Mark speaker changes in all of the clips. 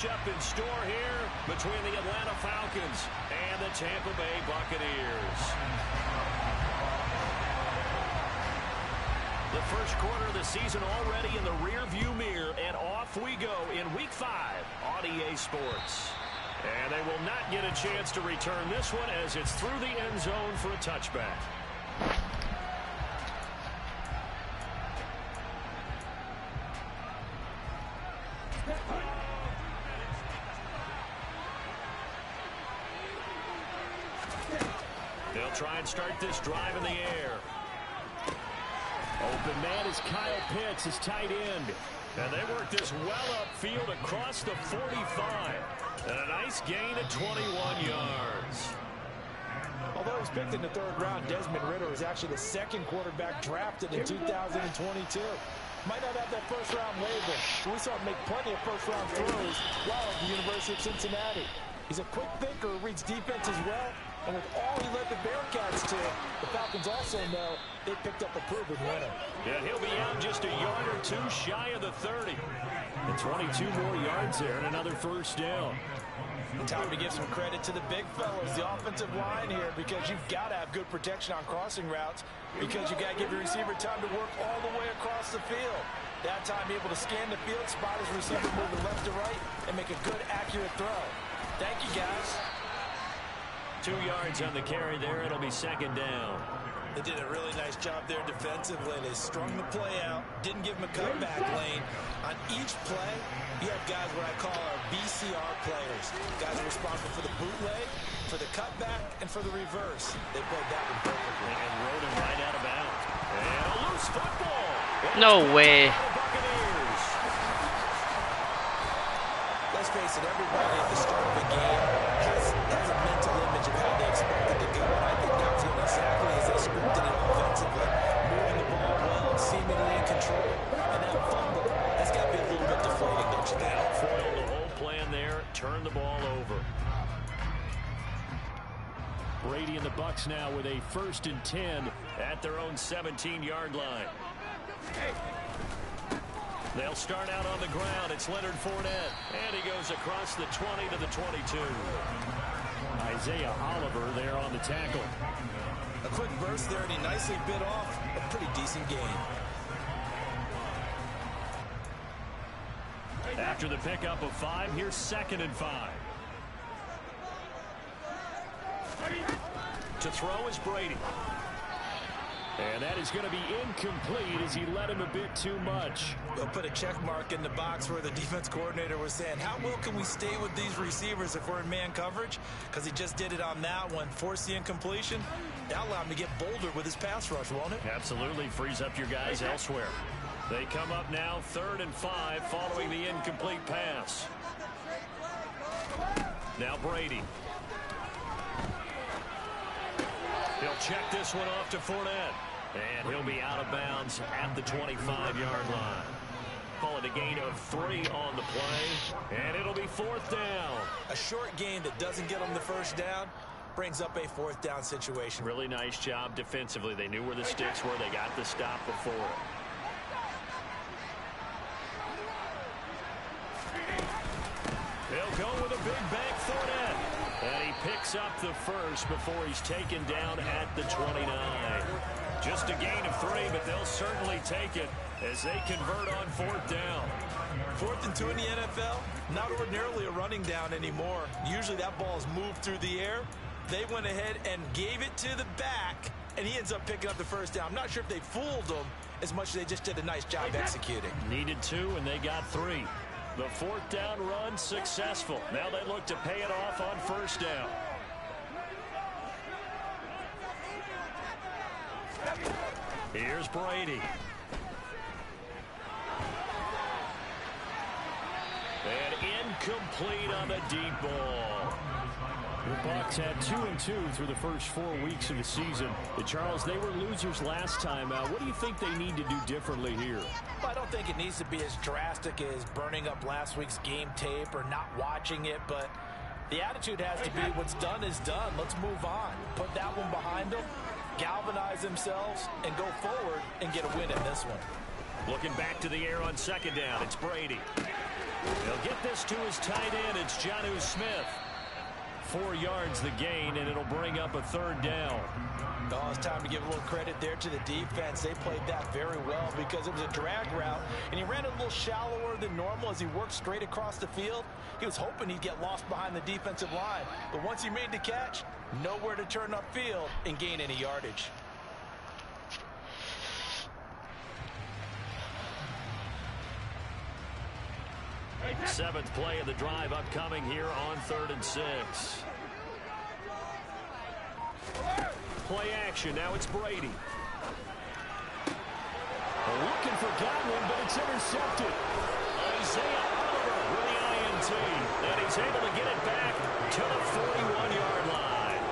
Speaker 1: Up in store here between the Atlanta Falcons and the Tampa Bay Buccaneers. The first quarter of the season already in the rearview mirror, and off we go in Week 5 on EA Sports. And they will not get a chance to return this one as it's through the end zone for a touchback. They'll try and start this drive in the air. Open man is Kyle Pitts, his tight end. And they work this well upfield across the 45. And a nice gain at 21 yards.
Speaker 2: Although he was picked in the 3rd round, Desmond Ridder is actually the 2nd quarterback drafted in 2022. Might not have that first-round label, but we saw him make plenty of first-round throws while at the University of Cincinnati. He's a quick thinker who reads defense as well. And with all he led the Bearcats to, the Falcons also know they picked up a proven winner.
Speaker 1: Yeah, he'll be out just a yard or two shy of the 30. And 22 more yards there and another first down.
Speaker 2: Time to give some credit to the big fellas, the offensive line here, because you've got to have good protection on crossing routes, because you've got to give your receiver time to work all the way across the field. That time able to scan the field, spot his receiver moving left to right, and make a good, accurate throw. Thank you, guys.
Speaker 1: 2 yards on the carry there. It'll be 2nd down.
Speaker 2: They did a really nice job there defensively. They strung the play out, didn't give him a cutback lane. On each play, you have guys what I call our BCR players. Guys are responsible for the bootleg, for the cutback, and for the reverse. They played that one perfectly.
Speaker 1: And rode him right out of bounds. And a loose football.
Speaker 3: No way.
Speaker 2: Let's face it, everybody at the start of the game has a mental image of how they expect it to go. And I think that's what exactly as they scripted it offensively. Moving the ball well, seemingly in control. And that fumble, that's got to be a little bit deflating, don't you think?
Speaker 1: Foiled the whole plan there, turn the ball over. Brady and the Bucs now with a 1st and 10 at their own 17-yard line. They'll start out on the ground. It's Leonard Fournette. And he goes across the 20 to the 22. Isaiah Oliver there on the tackle.
Speaker 2: A quick burst there, and he nicely bit off a pretty decent gain.
Speaker 1: After the pickup of 5, here's 2nd and 5. To throw is Brady. And that is going to be incomplete as he led him a bit too much.
Speaker 2: They'll put a check mark in the box where the defense coordinator was saying, how well can we stay with these receivers if we're in man coverage? Because he just did it on that one. Force the incompletion. That'll allow him to get bolder with his pass rush, won't it?
Speaker 1: Absolutely. Frees up your guys elsewhere. They come up now 3rd and 5 following the incomplete pass. Now Brady. He'll check this one off to Fournette. And he'll be out of bounds at the 25-yard line. Call it a gain of 3 on the play. And it'll be 4th down.
Speaker 2: A short gain that doesn't get them the first down brings up a 4th down situation.
Speaker 1: Really nice job defensively. They knew where the sticks were. They got the stop before it. They'll go with a big bank Fournette. And he picks up the first before he's taken down at the 29. Just a gain of 3, but they'll certainly take it as they convert on 4th down.
Speaker 2: 4th and 2 in the NFL, not ordinarily a running down anymore. Usually that ball is moved through the air. They went ahead and gave it to the back, and he ends up picking up the first down. I'm not sure if they fooled him as much as they just did a nice job executing.
Speaker 1: Needed 2, and they got 3. The 4th down run successful. Now they look to pay it off on 1st down. Here's Brady. And incomplete on the deep ball. The Bucs had 2-2 through the first 4 weeks of the season. Charles, they were losers last time out. What do you think they need to do differently here?
Speaker 2: Well, I don't think it needs to be as drastic as burning up last week's game tape or not watching it, but the attitude has to be what's done is done. Let's move on. Put that one behind them, galvanize themselves, and go forward and get a win in this one.
Speaker 1: Looking back to the air on 2nd down, it's Brady. He'll get this to his tight end. It's Jonnu Smith. 4 yards the gain, and it'll bring up a 3rd down.
Speaker 2: Oh, it's time to give a little credit there to the defense. They played that very well because it was a drag route, and he ran a little shallower than normal as he worked straight across the field. He was hoping he'd get lost behind the defensive line, but once he made the catch, nowhere to turn upfield and gain any yardage.
Speaker 1: Seventh play of the drive upcoming here on 3rd and 6. Play action. Now it's Brady. Looking for Godwin, but it's intercepted. Isaiah Oliver with the INT. And he's able to get it back to the 41-yard line.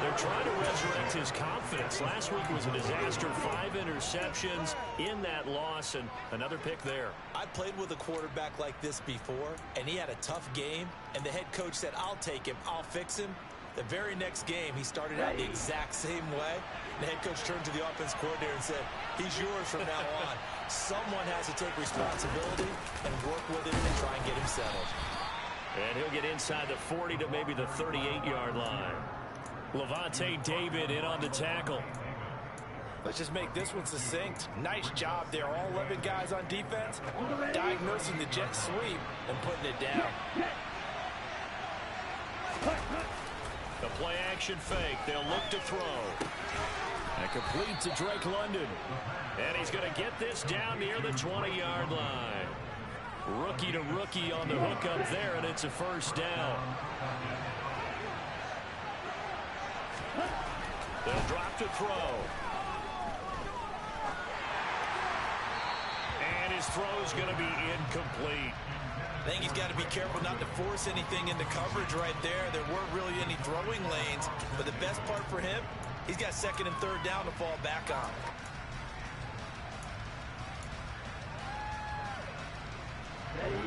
Speaker 1: They're trying to resurrect his confidence. Last week was a disaster. 5 interceptions in that loss, and another pick there.
Speaker 2: I played with a quarterback like this before, and he had a tough game, and the head coach said, I'll take him, I'll fix him. The very next game, he started out the exact same way. The head coach turned to the offense coordinator and said, he's yours from now on. Someone has to take responsibility and work with him and try and get him settled.
Speaker 1: And he'll get inside the 40 to maybe the 38-yard line. Levante David in on the tackle.
Speaker 2: Let's just make this one succinct. Nice job there. All 11 guys on defense diagnosing the jet sweep and putting it down.
Speaker 1: The play action fake. They'll look to throw. And complete to Drake London. And he's going to get this down near the 20-yard line. Rookie to rookie on the hook up there, and it's a 1st down. They'll drop to throw. And his throw's going to be incomplete.
Speaker 2: I think he's got to be careful not to force anything into coverage right there. There weren't really any throwing lanes, but the best part for him, he's got 2nd and 3rd down to fall back on.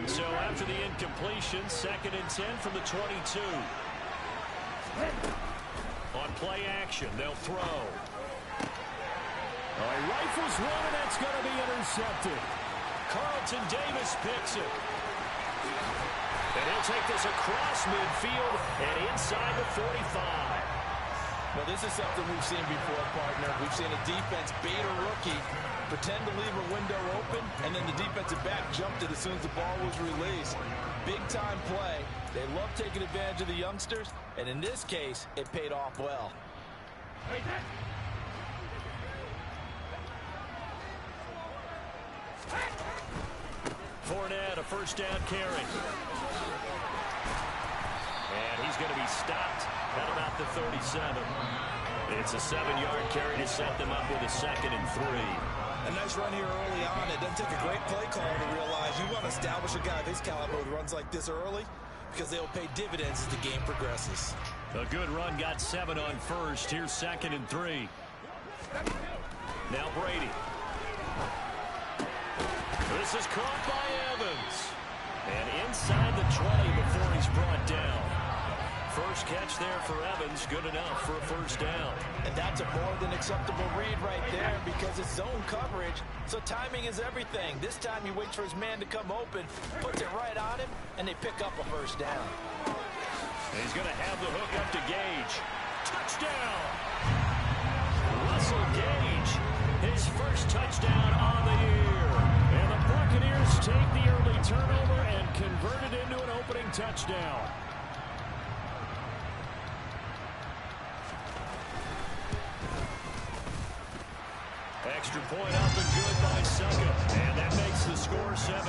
Speaker 1: So after the incompletion, 2nd and 10 from the 22. On play action, they'll throw. Rifles one, and that's going to be intercepted. Carlton Davis picks it. And he'll take this across midfield and inside the 45.
Speaker 2: Well, this is something we've seen before, partner. We've seen a defense bait a rookie, pretend to leave a window open, and then the defensive back jumped it as soon as the ball was released. Big-time play. They love taking advantage of the youngsters, and in this case, it paid off well.
Speaker 1: Fournette, a 1st down carry. And he's going to be stopped at about the 37. It's a 7-yard carry to set them up with a 2nd and 3.
Speaker 2: A nice run here early on. It doesn't take a great play caller to realize you want to establish a guy of his caliber who runs like this early because they'll pay dividends as the game progresses.
Speaker 1: A good run, got 7 on 1st. Here's 2nd and 3. Now Brady. This is caught by Evans. And inside the 20 before he's brought down. First catch there for Evans, good enough for a 1st down.
Speaker 2: And that's a more than acceptable read right there because it's zone coverage, so timing is everything. This time he waits for his man to come open, puts it right on him, and they pick up a 1st down.
Speaker 1: And he's going to have the hook up to Gage. Touchdown! Russell Gage, his 1st touchdown on the year. And the Buccaneers take the early turnover and convert it into an opening touchdown. Extra point up and good by Succop. And that makes the score 7-0.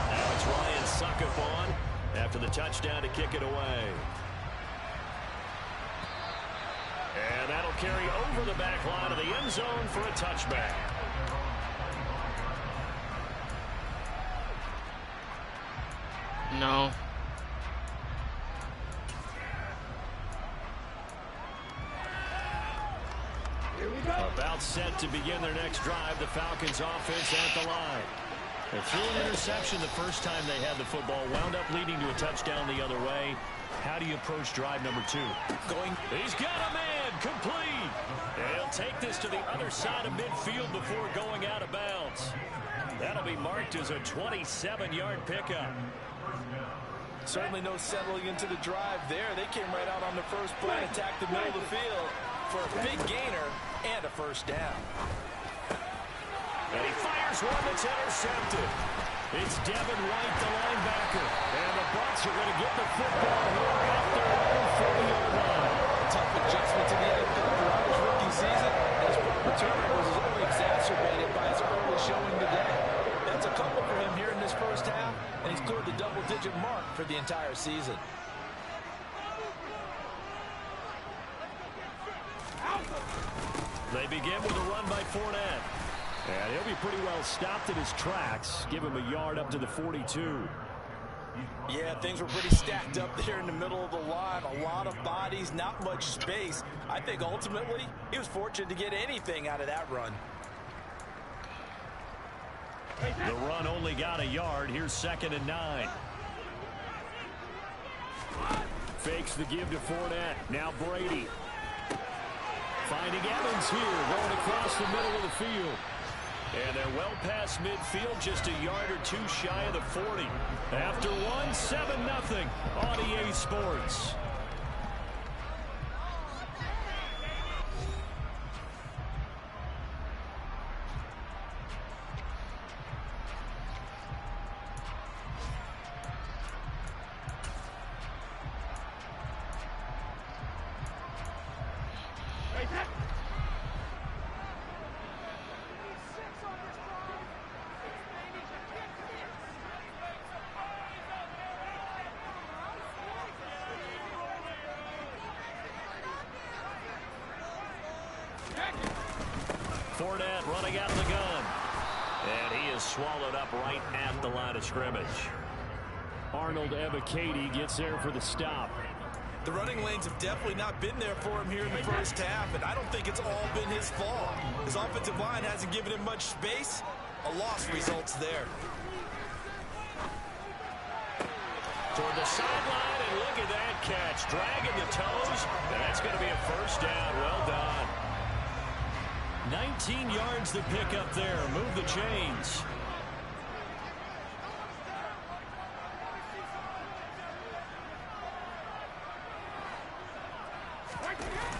Speaker 1: Now it's Ryan Succop on after the touchdown to kick it away. And that'll carry over the back line of the end zone for a touchback.
Speaker 3: No.
Speaker 1: About set to begin their next drive. The Falcons offense at the line. They threw an interception the first time they had the football. Wound up leading to a touchdown the other way. How do you approach drive number 2?
Speaker 2: He's
Speaker 1: got a man complete. And They'll take this to the other side of midfield before going out of bounds. That'll be marked as a 27-yard pickup.
Speaker 2: Certainly no settling into the drive there. They came right out on the first play and attacked the middle of the field for a big gainer and a first down.
Speaker 1: And he fires one that's intercepted. It's Devin White, the linebacker. And the Bucs are going to get the football here at their own 40-yard line.
Speaker 2: A tough adjustment to the NFL throughout his rookie season. His proper turnovers is only exacerbated by his early showing today. That's a couple for him here in this first half, and he's cleared the double-digit mark for the entire season.
Speaker 1: They begin with a run by Fournette. And he'll be pretty well stopped in his tracks. Give him a yard up to the 42.
Speaker 2: Yeah, things were pretty stacked up there in the middle of the line. A lot of bodies, not much space. I think ultimately he was fortunate to get anything out of that run.
Speaker 1: The run only got a yard. Here's 2nd and 9. Fakes the give to Fournette. Now Brady. Finding Evans here, going across the middle of the field. And they're well past midfield, just a yard or two shy of the 40. After one, 7-0 on EA Sports. Fournette running out the gun. And he is swallowed up right at the line of scrimmage. Arnold Ebiketie gets there for the stop.
Speaker 2: The running lanes have definitely not been there for him here in the first half, and I don't think it's all been his fault. His offensive line hasn't given him much space. A loss results there.
Speaker 1: Toward the sideline, and look at that catch. Dragging the toes, and that's going to be a first down. Well done. 19 yards to pick up there. Move the chains.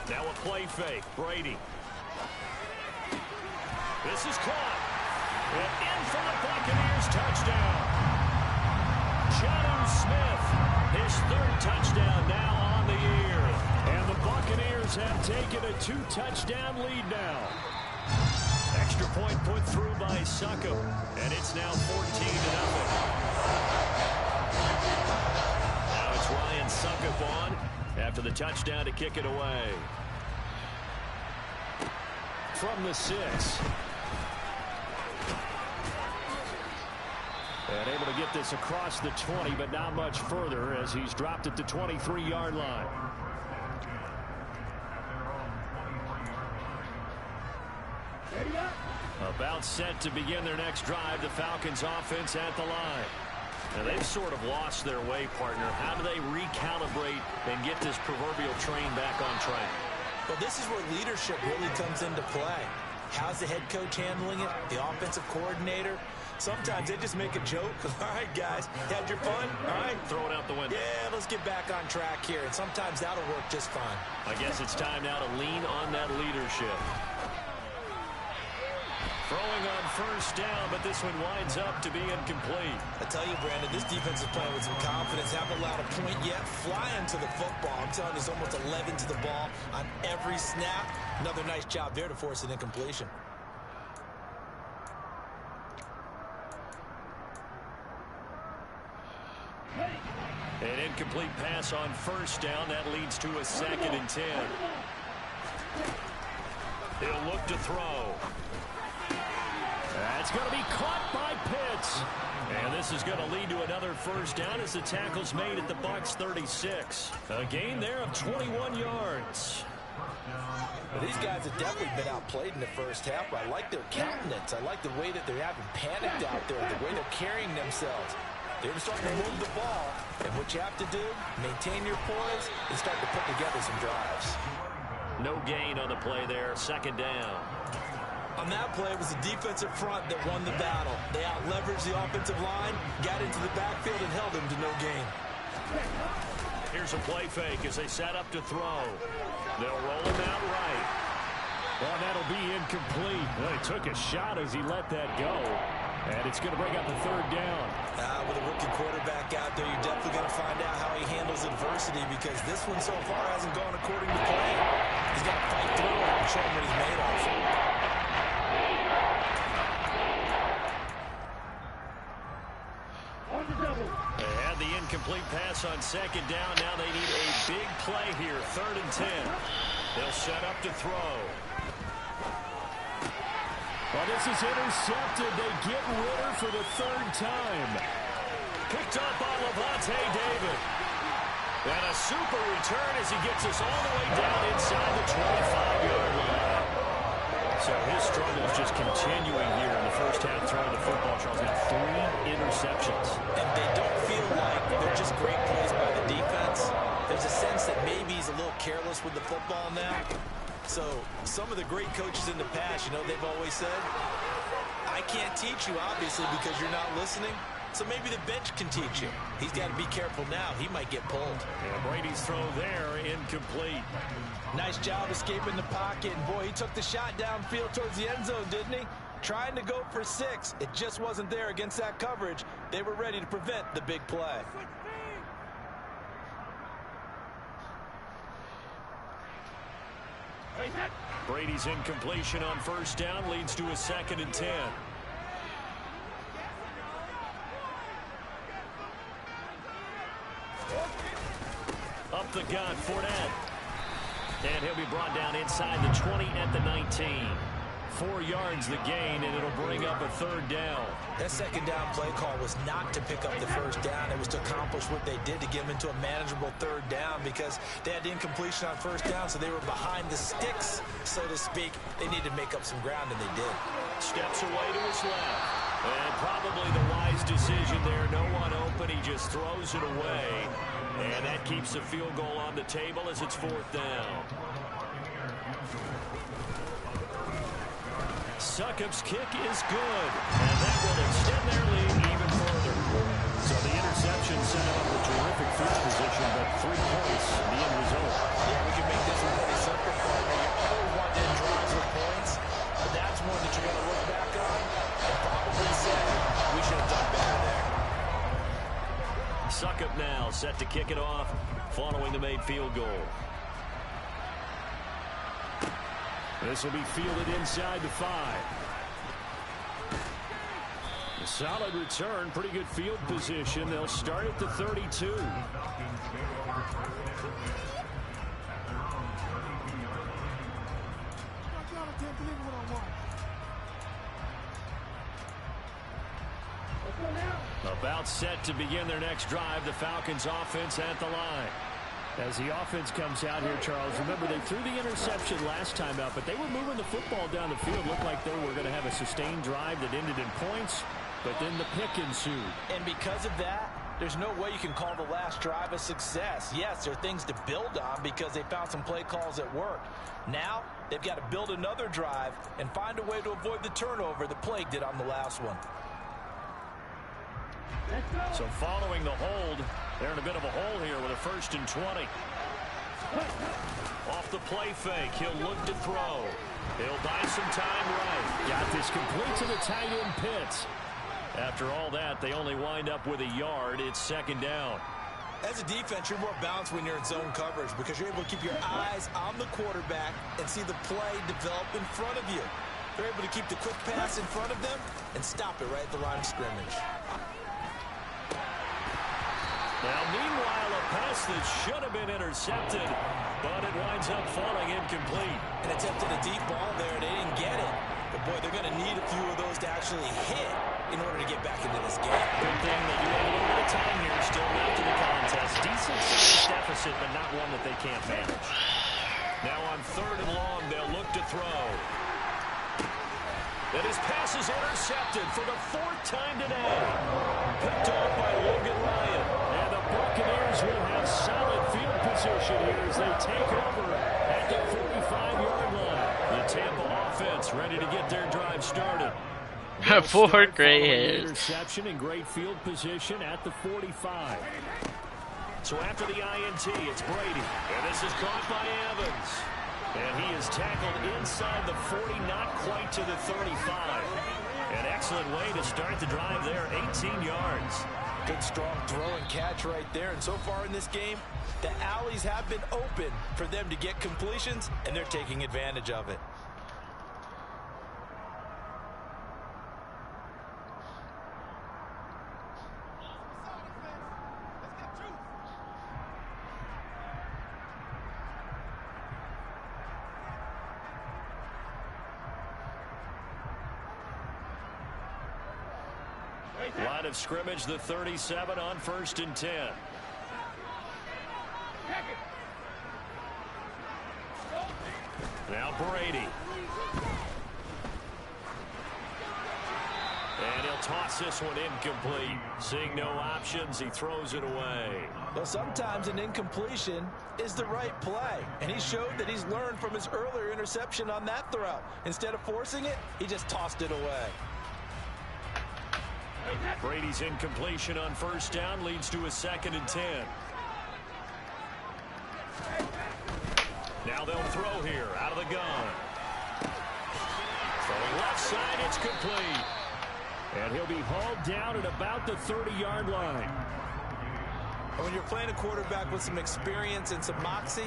Speaker 1: Now a play fake. Brady. This is caught. And in for the Buccaneers. Touchdown. Jonnu Smith. His 3rd touchdown now on the year. And the Buccaneers have taken a 2-touchdown lead now. Extra point put through by Succop. And it's now 14-0. Now it's Ryan Succop on after the touchdown to kick it away. From the 6. And able to get this across the 20, but not much further as he's dropped it to 23-yard line. About set to begin their next drive. The Falcons offense at the line. Now they've sort of lost their way, partner. How do they recalibrate and get this proverbial train back on track?
Speaker 2: Well, this is where leadership really comes into play. How's the head coach handling it? The offensive coordinator? Sometimes they just make a joke. All right, guys, had your fun? All right.
Speaker 1: Throw it out the window.
Speaker 2: Yeah, let's get back on track here. And sometimes that'll work just fine.
Speaker 1: I guess it's time now to lean on that leadership. Throwing on first down, but this one winds up to be incomplete.
Speaker 2: I tell you, Brandon, this defense is playing with some confidence. Haven't allowed a point yet. Flying to the football. I'm telling you, there's almost 11 to the ball on every snap. Another nice job there to force an incompletion.
Speaker 1: An incomplete pass on first down. That leads to a 2nd and 10. He'll look to throw. That's going to be caught by Pitts. And this is going to lead to another first down as the tackle's made at the Bucs 36. A gain there of 21 yards.
Speaker 2: Well, these guys have definitely been outplayed in the first half. I like their countenance. I like the way that they're having panicked out there, the way they're carrying themselves. They're starting to move the ball. And what you have to do, maintain your poise and start to put together some drives.
Speaker 1: No gain on the play there. Second down.
Speaker 2: On that play, it was the defensive front that won the battle. They out-leveraged the offensive line, got into the backfield, and held them to no gain.
Speaker 1: Here's a play fake as they set up to throw. They'll roll him out right. Well, that'll be incomplete. Well, he took a shot as he let that go. And it's going to bring up a third down.
Speaker 2: With a rookie quarterback out there, you're definitely going to find out how he handles adversity, because this one so far hasn't gone according to plan. He's got to fight through it and show him what he's made of.
Speaker 1: They had the incomplete pass on second down. Now they need a big play here. 3rd and 10. They'll set up to throw.
Speaker 3: Well, this is intercepted. They get Ritter for the 3rd time.
Speaker 1: Picked up by Lavonte David. And a super return as he gets us all the way down inside the 25-yard line. So his struggle is just continuing here in the first half throwing the football. Charles, now 3 interceptions.
Speaker 2: And they don't feel like they're just great plays by the defense. There's a sense that maybe he's a little careless with the football now. So some of the great coaches in the past, you know, they've always said, I can't teach you, obviously, because you're not listening. So maybe the bench can teach you. He's got to be careful now. He might get pulled.
Speaker 1: And Brady's throw there, incomplete.
Speaker 2: Nice job escaping the pocket. And, boy, he took the shot downfield towards the end zone, didn't he? Trying to go for 6. It just wasn't there against that coverage. They were ready to prevent the big play.
Speaker 1: Brady's incompletion on first down leads to a 2nd and 10. Up the gut, Fournette. And he'll be brought down inside the 20 at the 19. 4 yards the gain, and it'll bring up a 3rd down.
Speaker 2: That second down play call was not to pick up the first down. It was to accomplish what they did to get them into a manageable 3rd down, because they had incompletion on first down, so they were behind the sticks, so to speak. They needed to make up some ground, and they did.
Speaker 1: Steps away to his left. And probably the wise decision there. No one open. He just throws it away. And that keeps the field goal on the table as it's 4th down. Succop's kick is good, and that will extend their lead even further. So the interception set up a terrific field position, but 3 points, the end result.
Speaker 2: Yeah, we can make this one pretty simple for you. You always want to end drives with points, but that's one that you're going to look back on and probably say, we should have done better there.
Speaker 1: Succop now set to kick it off following the made field goal. This will be fielded inside the 5. A solid return, pretty good field position. They'll start at the 32. About set to begin their next drive, the Falcons offense at the line.
Speaker 3: As the offense comes out here, Charles, remember they threw the interception last time out, but they were moving the football down the field. Looked like they were going to have a sustained drive that ended in points, but then the pick ensued.
Speaker 2: And because of that, there's no way you can call the last drive a success. Yes, there are things to build on because they found some play calls that worked. Now, they've got to build another drive and find a way to avoid the turnover that plagued it on the last one.
Speaker 1: So following the hold, they're in a bit of a hole here with a 1st and 20. Off the play fake, he'll look to throw. He'll buy some time right.
Speaker 3: Got this complete to the tight end Pitts.
Speaker 1: After all that, they only wind up with a yard. It's 2nd down.
Speaker 2: As a defense, you're more balanced when you're in zone coverage because you're able to keep your eyes on the quarterback and see the play develop in front of you. They're able to keep the quick pass in front of them and stop it right at the line of scrimmage.
Speaker 1: Now, meanwhile, a pass that should have been intercepted, but it winds up falling incomplete.
Speaker 2: And attempted a deep ball there, and they didn't get it. But, boy, they're going to need a few of those to actually hit in order to get back into this game.
Speaker 1: Good thing that you have a little bit of time here still left in the contest. Decent-sized deficit, but not one that they can't manage. Now on 3rd and long, they'll look to throw. And his pass is intercepted for the 4th time today. Picked off by Logan Ryan.
Speaker 3: And the Buccaneers will have solid field position here as they take over at the 45.
Speaker 1: defense ready to get their drive started.
Speaker 4: 4 gray hairs.
Speaker 1: Interception and great field position at the 45. So after the INT, it's Brady. And this is caught by Evans. And he is tackled inside the 40, not quite to the 35. An excellent way to start the drive there, 18 yards.
Speaker 2: Good strong throw and catch right there. And so far in this game, the alleys have been open for them to get completions, and they're taking advantage of it.
Speaker 1: Line of scrimmage, the 37 on 1st and 10. Now Brady. And he'll toss this one incomplete. Seeing no options, he throws it away.
Speaker 2: Well, sometimes an incompletion is the right play. And he showed that he's learned from his earlier interception on that throw. Instead of forcing it, he just tossed it away.
Speaker 1: Brady's incompletion on 1st down leads to a 2nd and 10. Now they'll throw here out of the gun. Throwing left side, it's complete. And he'll be hauled down at about the 30-yard line.
Speaker 2: When you're playing a quarterback with some experience and some moxie,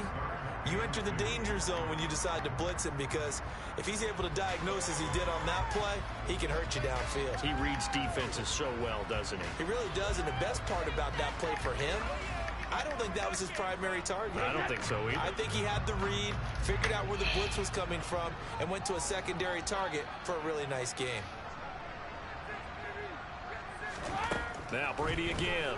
Speaker 2: you enter the danger zone when you decide to blitz him, because if he's able to diagnose as he did on that play, he can hurt you downfield.
Speaker 1: He reads defenses so well, doesn't he?
Speaker 2: He really does, and the best part about that play for him, I don't think that was his primary target.
Speaker 1: I don't think so either.
Speaker 2: I think he had the read, figured out where the blitz was coming from, and went to a secondary target for a really nice game.
Speaker 1: Now Brady again.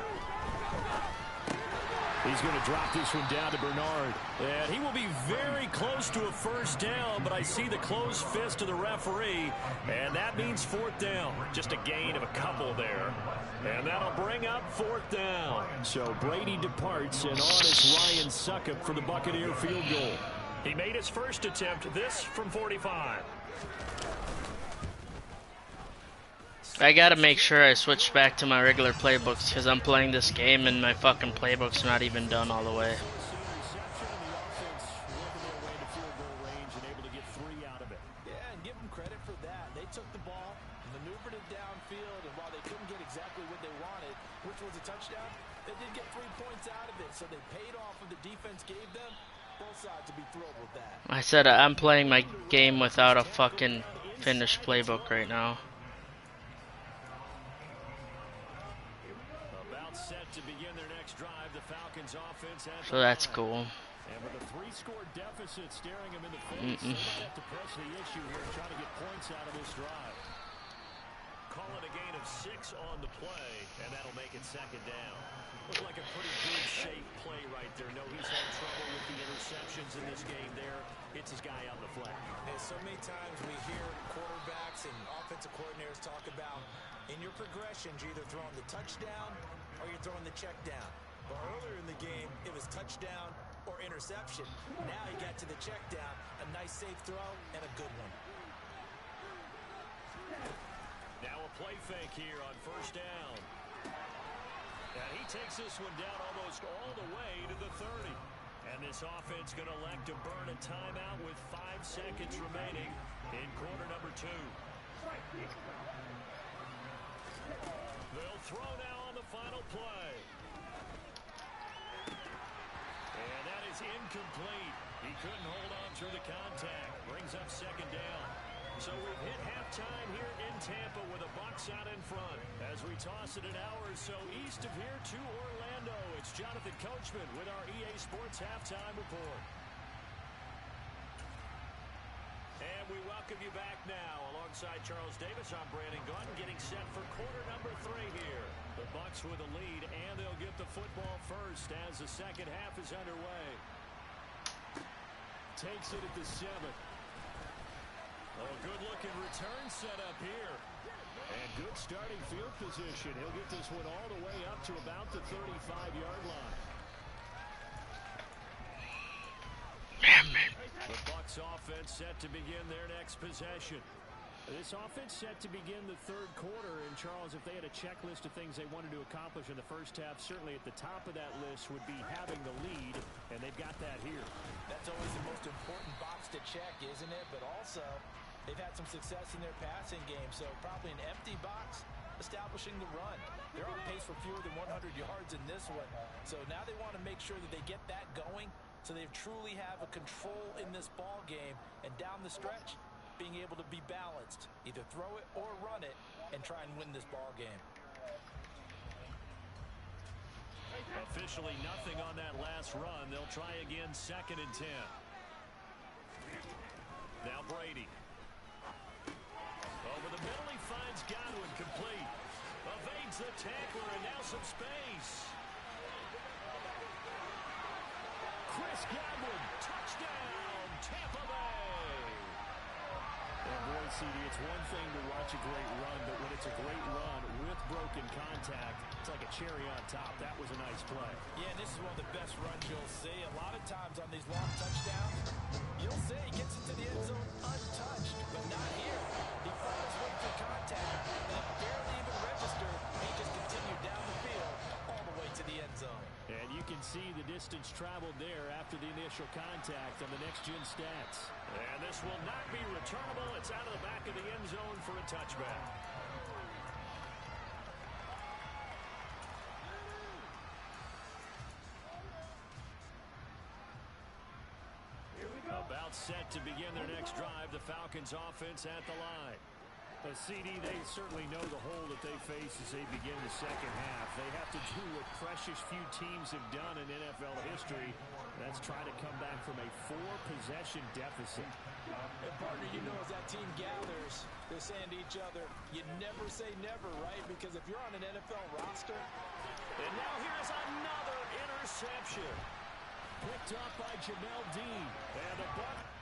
Speaker 1: He's going to drop this one down to Bernard. And he will be very close to a 1st down, but I see the closed fist of the referee, and that means 4th down. Just a gain of a couple there. And that'll bring up 4th down. So Brady departs, and on is Ryan Succop for the Buccaneer field goal. He made his first attempt, this from 45.
Speaker 4: I gotta make sure I switch back to my regular playbooks, because I'm playing this game and my fucking playbook's not even done all the way.
Speaker 2: Yeah, and give them credit for that. They took the ball, maneuvered it downfield, and while they couldn't get exactly what they wanted, which was a touchdown, they did get 3 points out of it, so they paid off what the defense gave them. Both sides to be thrilled with that.
Speaker 4: I said I'm playing my game without a fucking finished playbook right now.
Speaker 1: To begin their next drive, the Falcons offense has
Speaker 4: So that's cool.
Speaker 1: And with a 3-score deficit staring them in the face, they have to press the issue here and try to get points out of this drive. Call it a gain of 6 on the play, and that'll make it 2nd down. Looked like a pretty good shape play right there. No, he's had trouble with the interceptions in this game there. Hits his guy on the flat.
Speaker 2: And so many times we hear quarterbacks and offensive coordinators talk about, in your progressions, you're either throwing the touchdown or you're throwing the check down. But earlier in the game, it was touchdown or interception. Now he got to the check down, a nice safe throw, and a good one.
Speaker 1: Now a play fake here on 1st down. And he takes this one down almost all the way to the 30. And this offense going to elect to burn a timeout with 5 seconds remaining in quarter number 2. They'll throw now on the final play. And that is incomplete. He couldn't hold on through the contact. Brings up 2nd down. So we've hit halftime here in Tampa with the Bucs out in front. As we toss it an hour or so east of here to Orlando, it's Jonathan Coachman with our EA Sports Halftime Report. And we welcome you back now. Alongside Charles Davis, I'm Brandon Gunn, getting set for quarter number 3 here. The Bucs with a lead, and they'll get the football first as the second half is underway. Takes it at the 7. Oh, good-looking return set up here. And good starting field position. He'll get this one all the way up to about the 35-yard line.
Speaker 4: Damn it.
Speaker 1: The Bucs This offense set to begin their next possession. This offense set to begin the third quarter. And, Charles, if they had a checklist of things they wanted to accomplish in the first half, certainly at the top of that list would be having the lead, and they've got that here.
Speaker 2: That's always the most important box to check, isn't it? But also, they've had some success in their passing game, so probably an empty box establishing the run. They're on pace for fewer than 100 yards in this one, so now they want to make sure that they get that going so they truly have a control in this ball game, and down the stretch, being able to be balanced, either throw it or run it, and try and win this ball game.
Speaker 1: Officially nothing on that last run. They'll try again, 2nd and 10. Now Brady. Over the middle, he finds Godwin complete. Evades the tackler, and now some space. Chris Godwin, touchdown, Tampa Bay. And boy, CD, it's one thing to watch a great run, but when it's a great run with broken contact, it's like a cherry on top. That was a nice play.
Speaker 2: Yeah, and this is one of the best runs you'll see. A lot of times on these long touchdowns, you'll see he gets into the end zone untouched, but not here. He fought his way through contact, and it barely even registered. He just continued down the field all the way to the end zone.
Speaker 1: And you can see the distance traveled there after the initial contact on the next-gen stats. And this will not be returnable. It's out of the back of the end zone for a touchback. About set to begin their next drive, the Falcons offense at the line. CD, they certainly know the hole that they face as they begin the second half. They have to do what precious few teams have done in NFL history. That's try to come back from a 4-possession deficit.
Speaker 2: And partner, you know, as that team gathers, they're saying to each other, you never say never, right? Because if you're on an NFL roster.
Speaker 1: And now here's another interception. Picked up by Jamel Dean. And a buck.